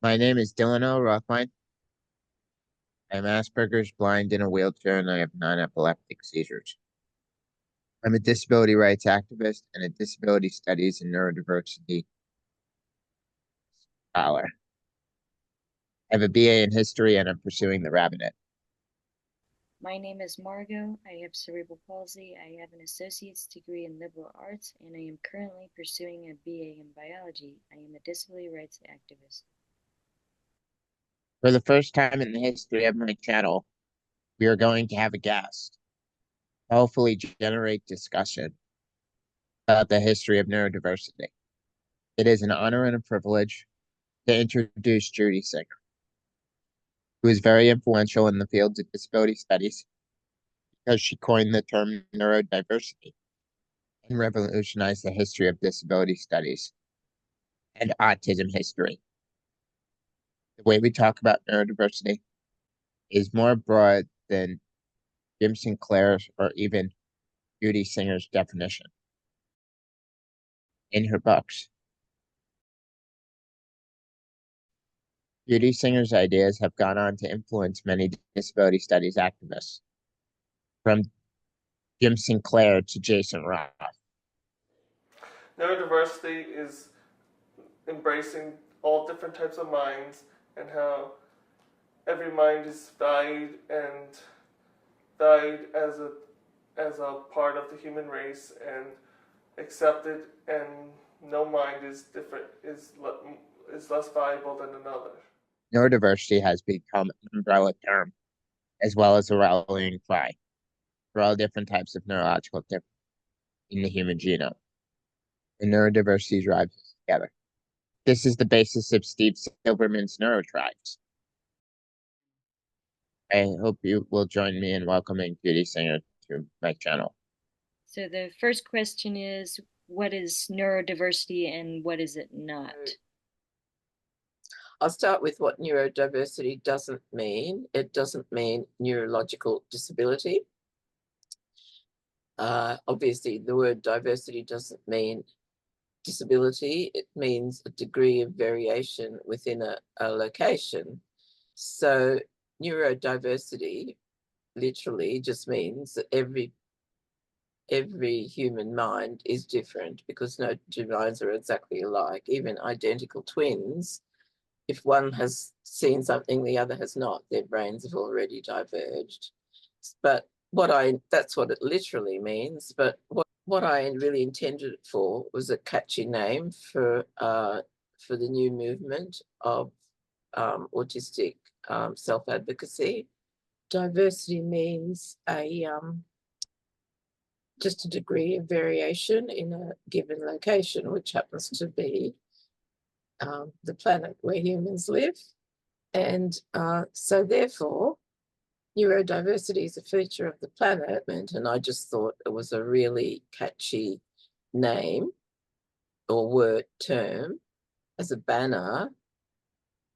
My name is Dylan O. Rothline. I'm Asperger's, blind, in a wheelchair, and I have non-epileptic seizures. I'm a disability rights activist and a disability studies and neurodiversity scholar. I have a BA in history and I'm pursuing the rabbinate. My name is Margot. I have cerebral palsy. I have an associate's degree in liberal arts, and I am currently pursuing a BA in biology. I am a disability rights activist. For the first time in the history of my channel, we are going to have a guest, hopefully generate discussion about the history of neurodiversity. It is an honor and a privilege to introduce Judy Singer, who is very influential in the fields of disability studies because she coined the term neurodiversity and revolutionized the history of disability studies and autism history. The way we talk about neurodiversity is more broad than Jim Sinclair's or even Judy Singer's definition in her books. Judy Singer's ideas have gone on to influence many disability studies activists, from Jim Sinclair to Jason Roth. Neurodiversity is embracing all different types of minds and how every mind is valued as a part of the human race and accepted, and no mind is different is less valuable than another. Neurodiversity has become an umbrella term as well as a rallying cry for all different types of neurological differences in the human genome. And neurodiversity drives us together. This is the basis of Steve Silverman's neurotribes. I hope you will join me in welcoming Judy Singer to my channel. So the first question is, what is neurodiversity and what is it not? I'll start with what neurodiversity doesn't mean. It doesn't mean neurological disability. Obviously, the word diversity doesn't mean disability. It means a degree of variation within a location. So neurodiversity literally just means that every human mind is different, because no two minds are exactly alike. Even identical twins, if one has seen something the other has not, their brains have already diverged. But that's what it literally means. But what I really intended it for was a catchy name for the new movement of autistic self-advocacy. Diversity means just a degree of variation in a given location, which happens to be the planet where humans live. And so therefore, neurodiversity is a feature of the planet, and I just thought it was a really catchy name or word term as a banner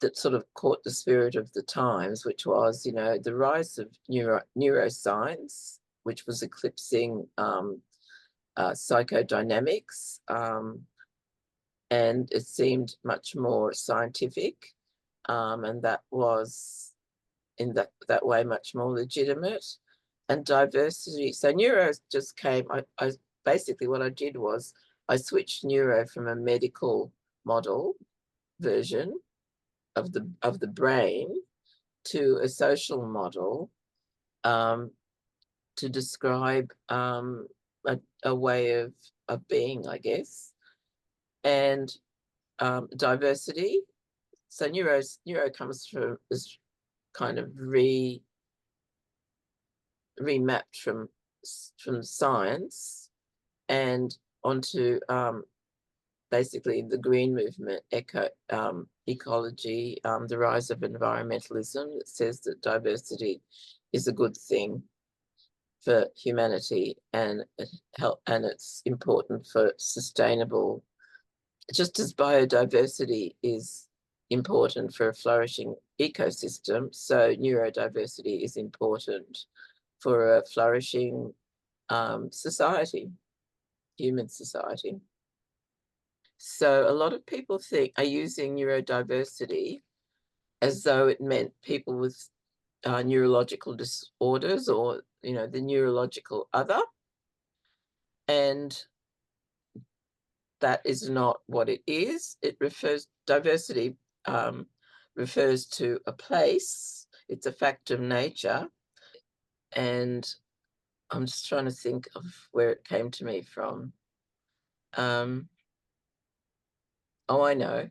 that sort of caught the spirit of the times, which was, the rise of neuroscience, which was eclipsing psychodynamics, and it seemed much more scientific, and that was in that way much more legitimate. And diversity, so neuro just came. I basically, what I did was I switched neuro from a medical model version of the brain to a social model, to describe a way of being, I guess. And diversity. So neuro comes from, is kind of remapped from science and onto basically the green movement, ecology, the rise of environmentalism that says that diversity is a good thing for humanity, and it's important for sustainable, just as biodiversity is important for a flourishing ecosystem, so neurodiversity is important for a flourishing society, human society. So a lot of people are using neurodiversity as though it meant people with neurological disorders, or, you know, the neurological other. And that is not what it is. It refers, diversity refers to a place. It's a fact of nature. And I'm just trying to think of where it came to me from. Oh, I know.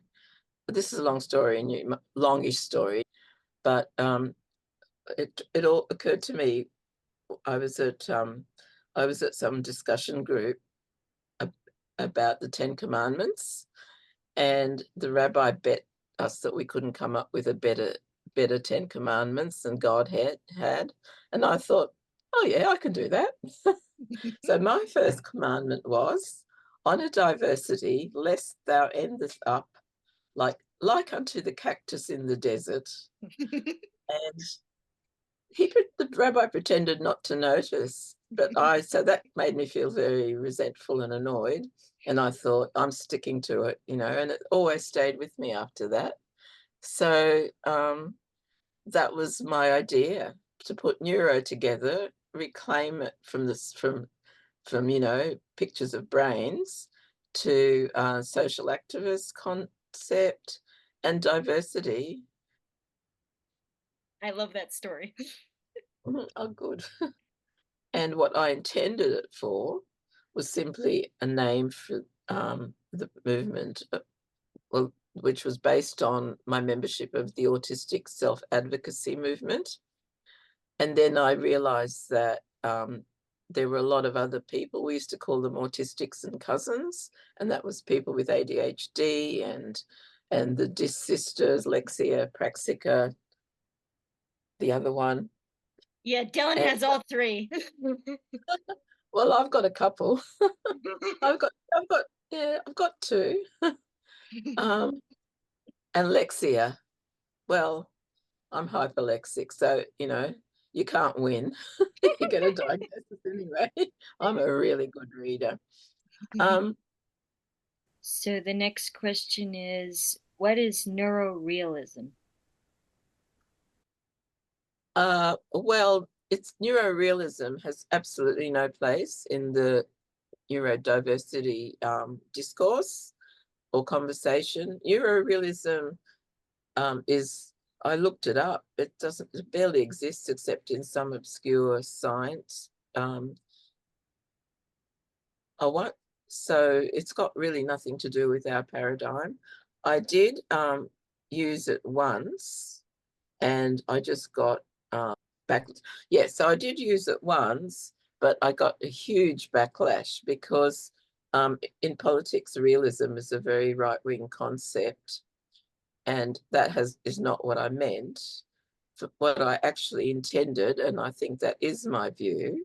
This is a long story, and longish story, but it all occurred to me. I was at some discussion group about the Ten Commandments, and the rabbi bet us that we couldn't come up with a better Ten Commandments than God had. And I thought, oh yeah, I can do that. So my first commandment was, honor diversity, lest thou endeth up like unto the cactus in the desert. And the rabbi pretended not to notice, but so that made me feel very resentful and annoyed. And I thought, I'm sticking to it, you know, and it always stayed with me after that. So that was my idea, to put neuro together, reclaim it from you know, pictures of brains to social activist concept and diversity. I love that story. Oh, good. And what I intended it for was simply a name for the movement, well, which was based on my membership of the Autistic Self-Advocacy Movement. And then I realized that there were a lot of other people. We used to call them autistics and cousins, and that was people with ADHD and the DIS sisters, Lexia, Praxica, the other one. Yeah, Dylan And, has all three. well, I've got a couple. I've got two. And Lexia, well, I'm hyperlexic, so, you know, you can't win. You get a diagnosis anyway. I'm a really good reader. So the next question is, what is neurorealism? Well, it's neurorealism has absolutely no place in the neurodiversity discourse or conversation. Neurorealism is, I looked it up, it barely exists except in some obscure science. So it's got really nothing to do with our paradigm. I did use it once, and I just got back. Yeah, so I did use it once, but I got a huge backlash because in politics, realism is a very right-wing concept, and that is not what I meant. What I actually intended, and I think that is my view,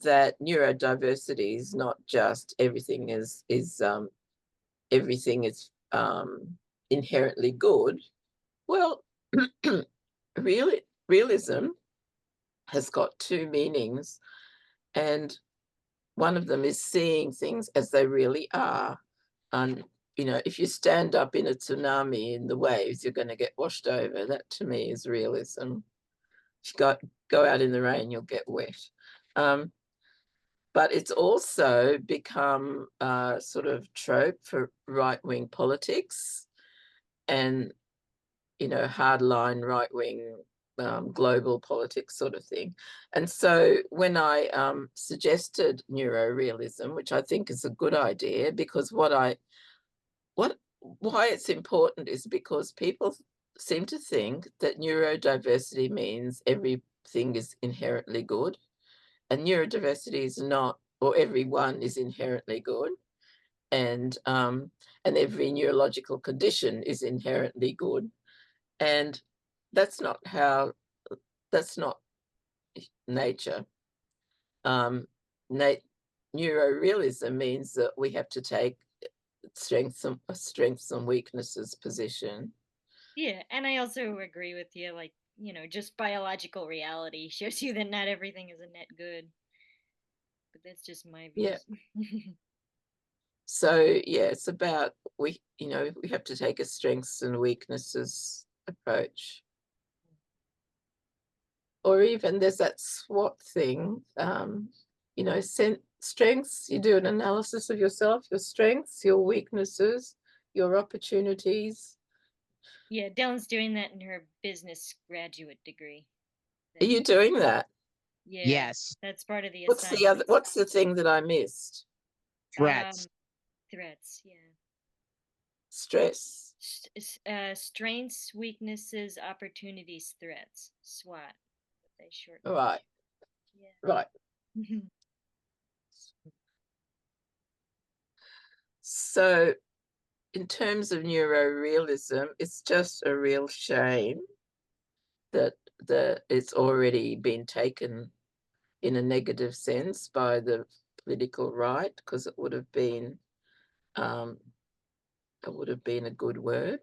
that neurodiversity is not just everything is inherently good. Well, realism has got two meanings, and one of them is seeing things as they really are. And, you know, if you stand up in a tsunami in the waves, you're going to get washed over. That to me is realism. If you go out in the rain, you'll get wet. But it's also become a sort of trope for right-wing politics and, you know, hardline right-wing global politics sort of thing. And so when I suggested neurorealism, which I think is a good idea, because why it's important is because people seem to think that neurodiversity means everything is inherently good, and neurodiversity is not, or everyone is inherently good, and every neurological condition is inherently good, and that's not nature. Neurorealism means that we have to take strengths and weaknesses position. Yeah, and I also agree with you, like, you know, just biological reality shows you that not everything is a net good. But that's just my views. Yeah. So yeah, it's about we have to take a strengths and weaknesses approach. Or even there's that SWOT thing, you know, strengths, you do an analysis of yourself, your strengths, your weaknesses, your opportunities. Yeah, Dylan's doing that in her business graduate degree. Are you doing that? Yeah, Yes. that's part of the What's the assignment. what's the thing that I missed? Threats. Threats, yeah. Stress. Strengths, weaknesses, opportunities, threats. SWOT. They shorten. Right. Yeah. Right. So in terms of neurorealism, it's just a real shame that it's already been taken in a negative sense by the political right, because it would have been a good word.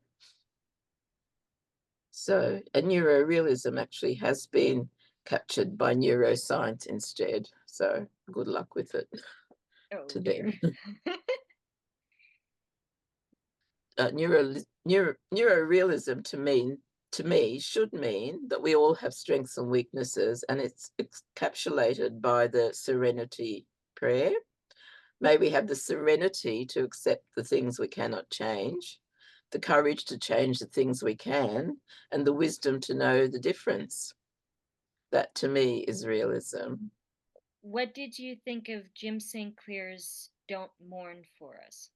So, a neurorealism actually has been captured by neuroscience instead. So, good luck with it to them. Neurorealism to me should mean that we all have strengths and weaknesses, and it's encapsulated by the serenity prayer. May we have the serenity to accept the things we cannot change, the courage to change the things we can, and the wisdom to know the difference. That to me is realism. What did you think of Jim St. Clair's Don't Mourn for Us?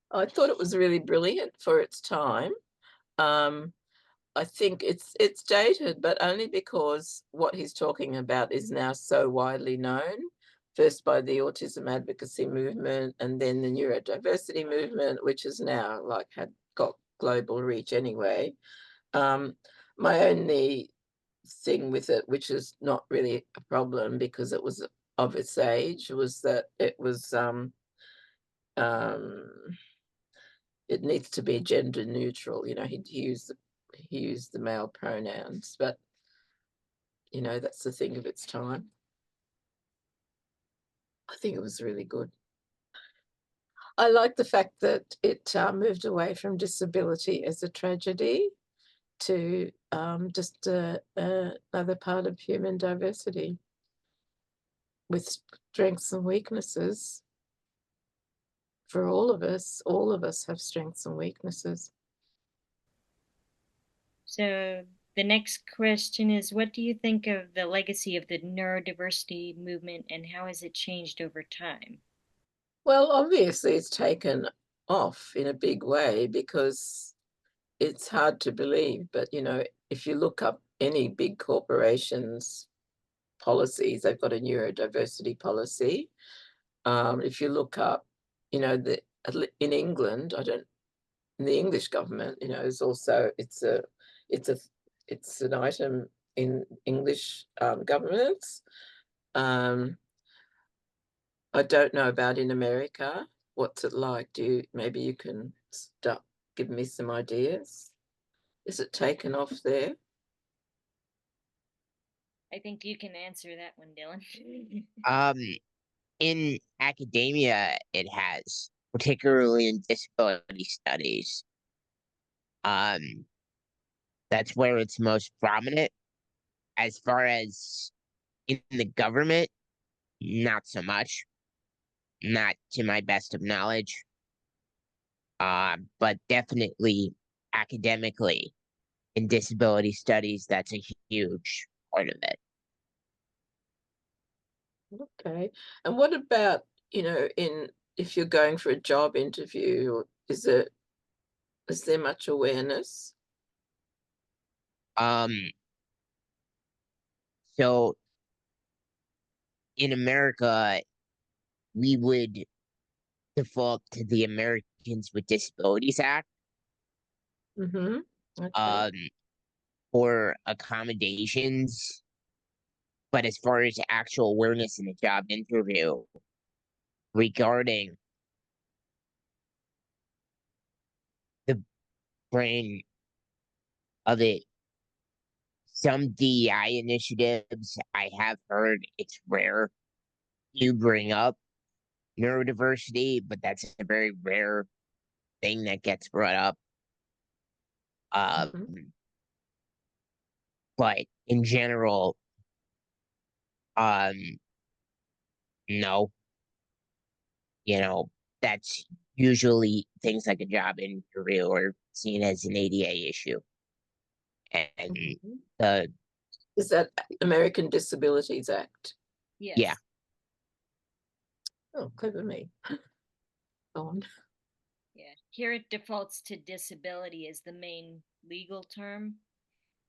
I thought it was really brilliant for its time. I think it's dated, but only because what he's talking about is now so widely known. First by the autism advocacy movement, and then the neurodiversity movement, which has now got global reach anyway. My only thing with it, which is not really a problem because it was of its age, was that it needs to be gender neutral. You know, he used the male pronouns, but you know, that's the thing of its time. I think it was really good. I like the fact that it moved away from disability as a tragedy to just another part of human diversity with strengths and weaknesses. For all of us have strengths and weaknesses. So the next question is, what do you think of the legacy of the neurodiversity movement and how has it changed over time? Well, obviously it's taken off in a big way because it's hard to believe, but you know, if you look up any big corporations policies, they've got a neurodiversity policy. If you look up, you know, in England, in the English government, you know, is also it's an item in English governments. I don't know about in America. What's it like? Maybe you can start give me some ideas? Is it taken off there? I think you can answer that one, Dylan. In academia, it has, particularly in disability studies. That's where it's most prominent. As far as in the government, not so much. Not to my best of knowledge. But definitely academically in disability studies, that's a huge part of it. Okay. And what about, you know, if you're going for a job interview, is there much awareness? So in America, we would default to the Americans with Disabilities Act. Mm-hmm. Okay. For accommodations. But as far as actual awareness in a job interview regarding the brain of it, some DEI initiatives I have heard it's rare you bring up neurodiversity, but that's a very rare thing that gets brought up. Um, but in general, um, no, you know, that's usually things like a job injury or seen as an ADA issue. And Mhm. the, Is that American Disabilities Act? Yes. yeah, Oh, clever me. Go on. Yeah. Here it defaults to disability as the main legal term.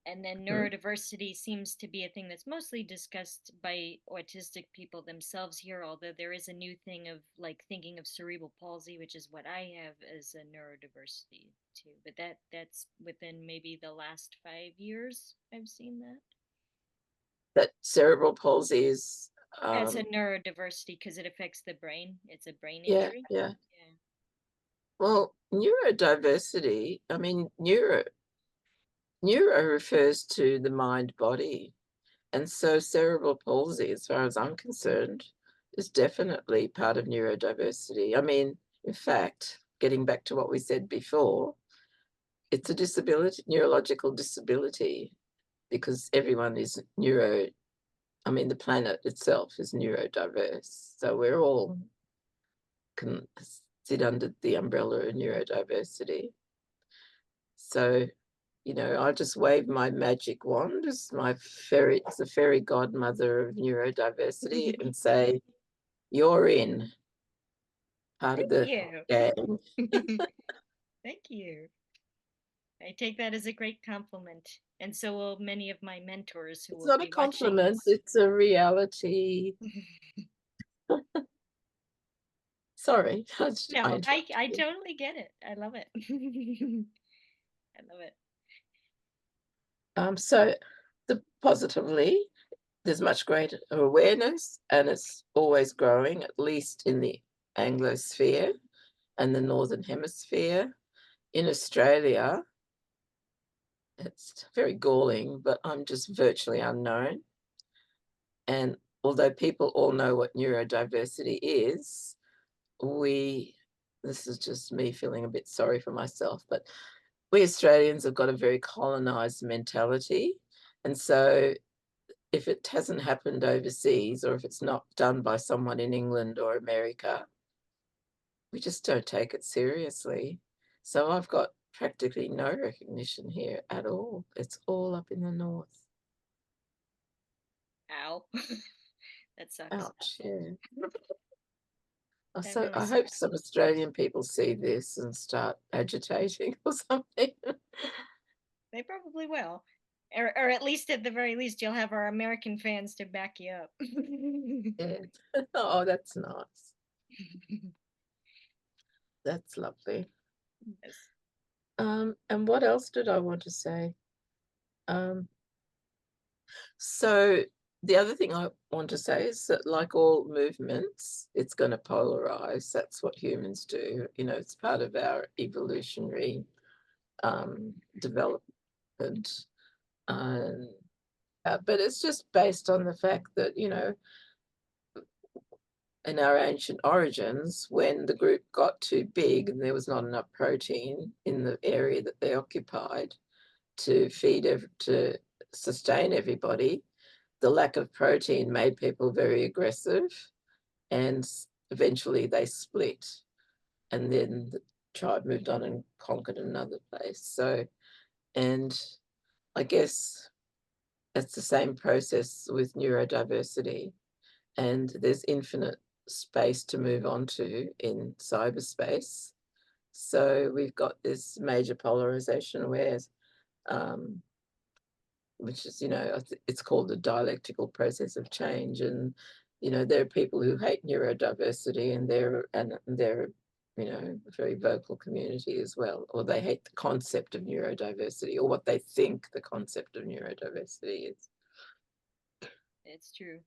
And then neurodiversity seems to be a thing that's mostly discussed by autistic people themselves here, although there is a new thing of like thinking of cerebral palsy, which is what I have as a neurodiversity too. But that's within maybe the last 5 years I've seen that. That cerebral palsy is As a neurodiversity because it affects the brain. It's a brain yeah, injury. yeah. Yeah. Well, neurodiversity, I mean, neuro refers to the mind body. And so cerebral palsy, as far as I'm concerned, is definitely part of neurodiversity. I mean, in fact, getting back to what we said before, it's a disability, neurological disability, because everyone is I mean, the planet itself is neurodiverse. So we're all can sit under the umbrella of neurodiversity. So, I just wave my magic wand as it's the fairy godmother of neurodiversity and say, you're in part of Thank the you. gang. Thank you. I take that as a great compliment. And so will many of my mentors who It's will not a be watching compliment, it's a reality. this. Sorry, I No, I interrupted I you. totally get it. I love it. I love it. So positively, there's much greater awareness and it's always growing, at least in the Anglosphere and the Northern Hemisphere. In Australia, it's very galling, but I'm just virtually unknown. And although people all know what neurodiversity is, this is just me feeling a bit sorry for myself, but we Australians have got a very colonized mentality. And so if it hasn't happened overseas or if it's not done by someone in England or America, we just don't take it seriously. So I've got practically no recognition here at all. It's all up in the north. Ow. That sucks. Ouch, yeah. That So really I hope sucks. some Australian people see this and start agitating or something. They probably will. Or at least at the very least you'll have our American fans to back you up. Yeah. Oh, that's nice. That's lovely. Yes. And what else did I want to say? So the other thing I want to say is that, like all movements, it's going to polarize. That's what humans do. It's part of our evolutionary development. Um, but it's just based on the fact that, in our ancient origins, when the group got too big and there was not enough protein in the area that they occupied to to sustain everybody, the lack of protein made people very aggressive, and eventually they split. And then the tribe moved on and conquered another place. So, and I guess it's the same process with neurodiversity. And there's infinite space to move on to in cyberspace. So we've got this major polarization where which is, it's called the dialectical process of change. And, there are people who hate neurodiversity and they're, a very vocal community as well, or they hate the concept of neurodiversity or what they think the concept of neurodiversity is. It's true.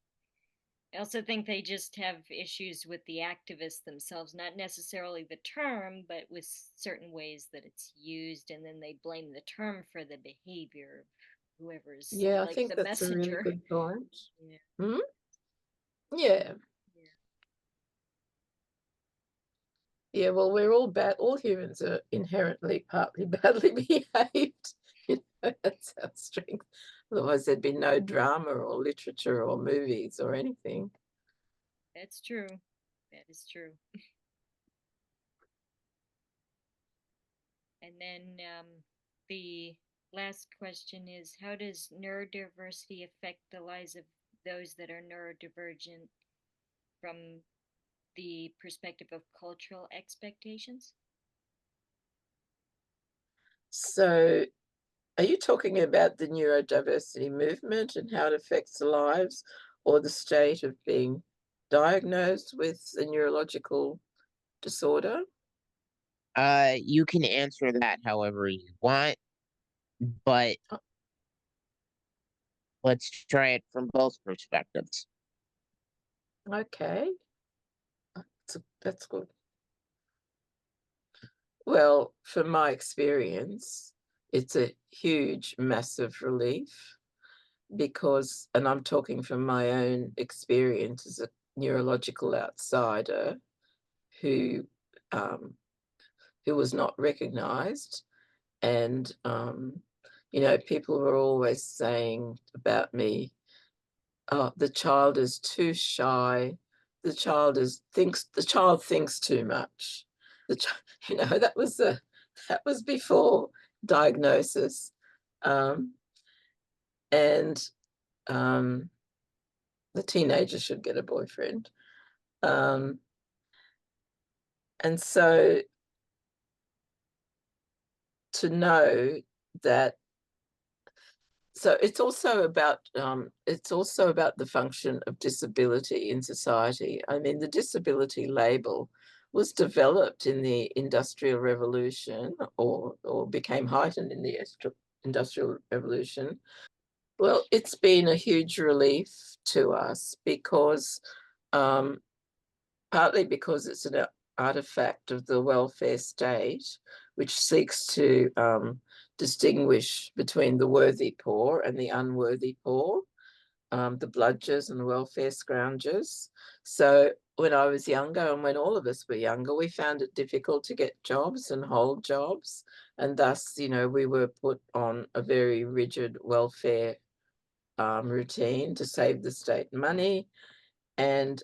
I also think they just have issues with the activists themselves, not necessarily the term, but with certain ways that it's used, and then they blame the term for the behavior of whoever's Yeah, I like think the that's a really messenger. good point. Yeah. Hmm? Yeah. Yeah. Yeah, well, we're all bad. All humans are inherently partly badly behaved. That's our strength. Otherwise, there'd be no drama or literature or movies or anything. That's true. That is true. And then the last question is, how does neurodiversity affect the lives of those that are neurodivergent from the perspective of cultural expectations? So, are you talking about the neurodiversity movement and how it affects the lives, or the state of being diagnosed with a neurological disorder? You can answer that however you want, but let's try it from both perspectives. Okay, that's good. Well, from my experience, it's a huge, massive relief because, and I'm talking from my own experience as a neurological outsider who um, who was not recognized. And, people were always saying about me, oh, the child is too shy. The child thinks too much. That was before diagnosis. Um, and the teenager should get a boyfriend. Um, and so to know that, so it's also about the function of disability in society. I mean, the disability label was developed in the Industrial Revolution, or became heightened in the Industrial Revolution. Well, it's been a huge relief to us because partly because it's an artifact of the welfare state, which seeks to distinguish between the worthy poor and the unworthy poor, the bludgers and the welfare scroungers. So when I was younger, and when all of us were younger, we found it difficult to get jobs and hold jobs. And thus, we were put on a very rigid welfare routine to save the state money. And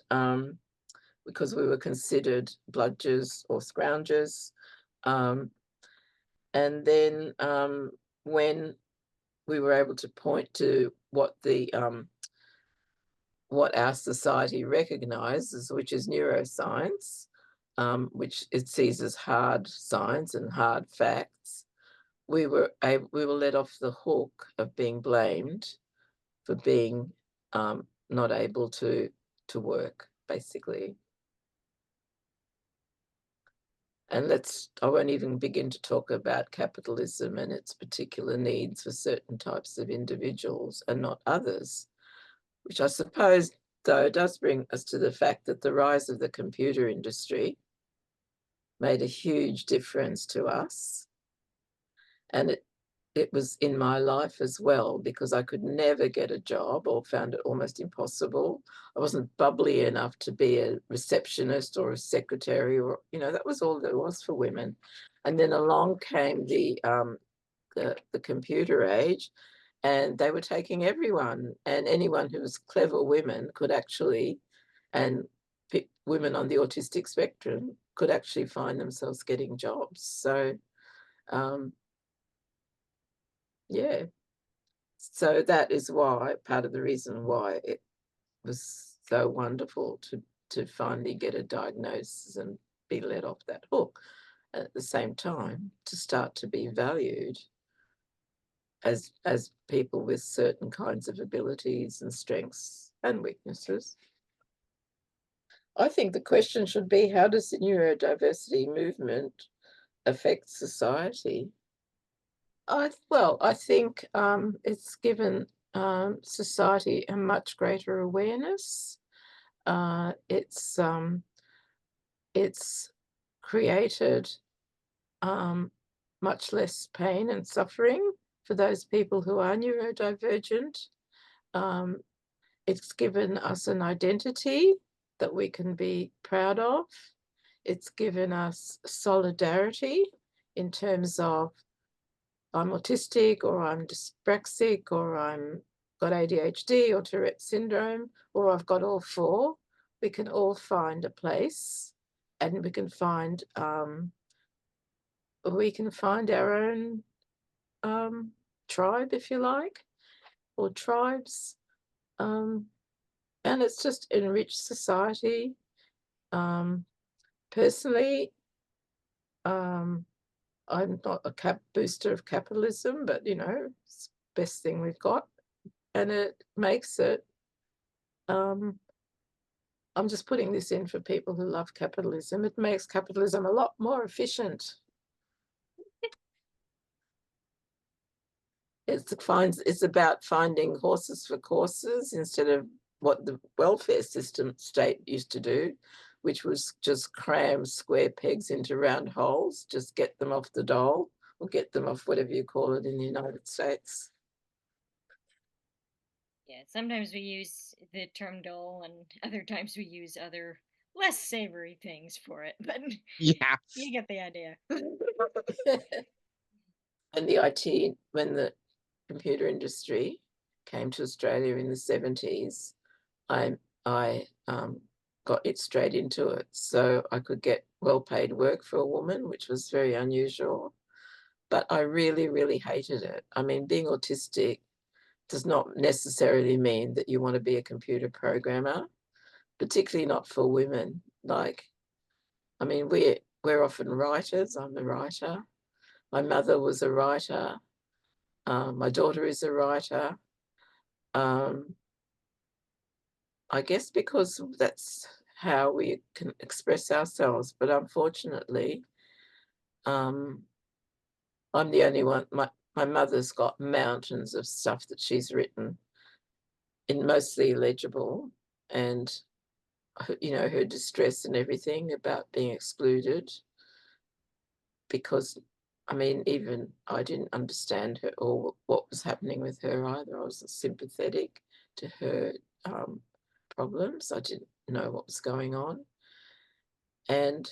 because we were considered bludgers or scroungers. Um, and then when we were able to point to what our society recognizes, which is neuroscience, which it sees as hard science and hard facts, we were let off the hook of being blamed for being not able to work, basically. And I won't even begin to talk about capitalism and its particular needs for certain types of individuals and not others, which I suppose, though, does bring us to the fact that the rise of the computer industry made a huge difference to us. And it was in my life as well, because I could never get a job, or found it almost impossible. I wasn't bubbly enough to be a receptionist or a secretary, or, that was all there was for women. And then along came the computer age, and they were taking everyone, and anyone who was clever women could actually, and women on the autistic spectrum could actually find themselves getting jobs. So, yeah. So that is why, part of the reason why it was so wonderful to finally get a diagnosis and be let off that hook. At the same time, to start to be valued as people with certain kinds of abilities and strengths and weaknesses. I think the question should be, how does the neurodiversity movement affect society? I think it's given society a much greater awareness. It's created much less pain and suffering for those people who are neurodivergent. It's given us an identity that we can be proud of. it's given us solidarity in terms of I'm autistic or I'm dyspraxic or I'm got ADHD or Tourette syndrome or I've got all four. We can all find a place and we can find our own tribe, if you like, or tribes. And it's just enriched society. Personally, I'm not a booster of capitalism, but you know, it's the best thing we've got. And it makes it, I'm just putting this in for people who love capitalism. It makes capitalism a lot more efficient. It's about finding horses for courses instead of what the welfare system state used to do, which was just cram square pegs into round holes, just get them off the dole or get them off whatever you call it in the United States. Yeah, sometimes we use the term dole and other times we use other less savory things for it, but Yeah. you get the idea. And the IT, when the computer industry came to Australia in the 70s, I got it straight into it. So I could get well-paid work for a woman, which was very unusual. But I really, really hated it. I mean, being autistic does not necessarily mean that you want to be a computer programmer, particularly not for women. Like, I mean, we're often writers. I'm a writer. My mother was a writer. My daughter is a writer. I guess because that's how we can express ourselves. But unfortunately, I'm the only one. My mother's got mountains of stuff that she's written in mostly illegible, and you know, her distress and everything about being excluded because I mean, even I didn't understand her or what was happening with her either. I wasn't sympathetic to her problems. I didn't know what was going on. And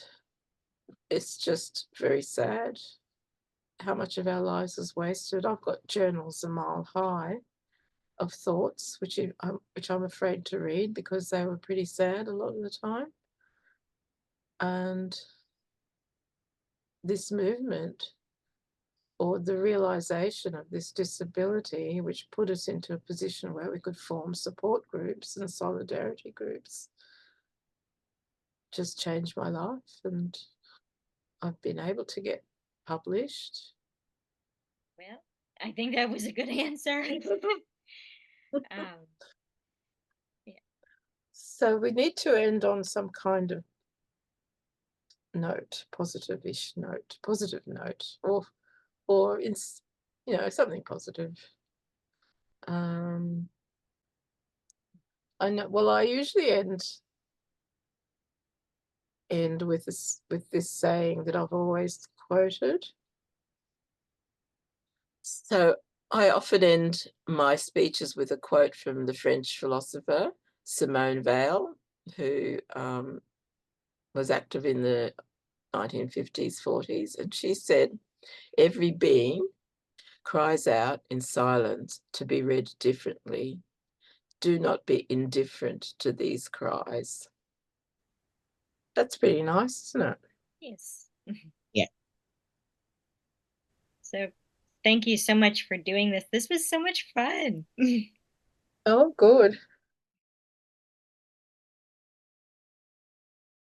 it's just very sad how much of our lives is wasted. I've got journals a mile high of thoughts, which I'm afraid to read because they were pretty sad a lot of the time. And this movement or the realization of this disability, which put us into a position where we could form support groups and solidarity groups, just changed my life. And I've been able to get published. Well, I think that was a good answer. um, So we need to end on some kind of note, positive-ish note, positive note, or in, you know, something positive. I know. Well, I usually end with this saying that I've always quoted. So I often end my speeches with a quote from the French philosopher Simone Weil, who was active in the 1950s, 40s, and she said, "Every being cries out in silence to be read differently. Do not be indifferent to these cries." That's pretty nice, isn't it? yes. Yeah. So thank you so much for doing this. This was so much fun. Oh, good.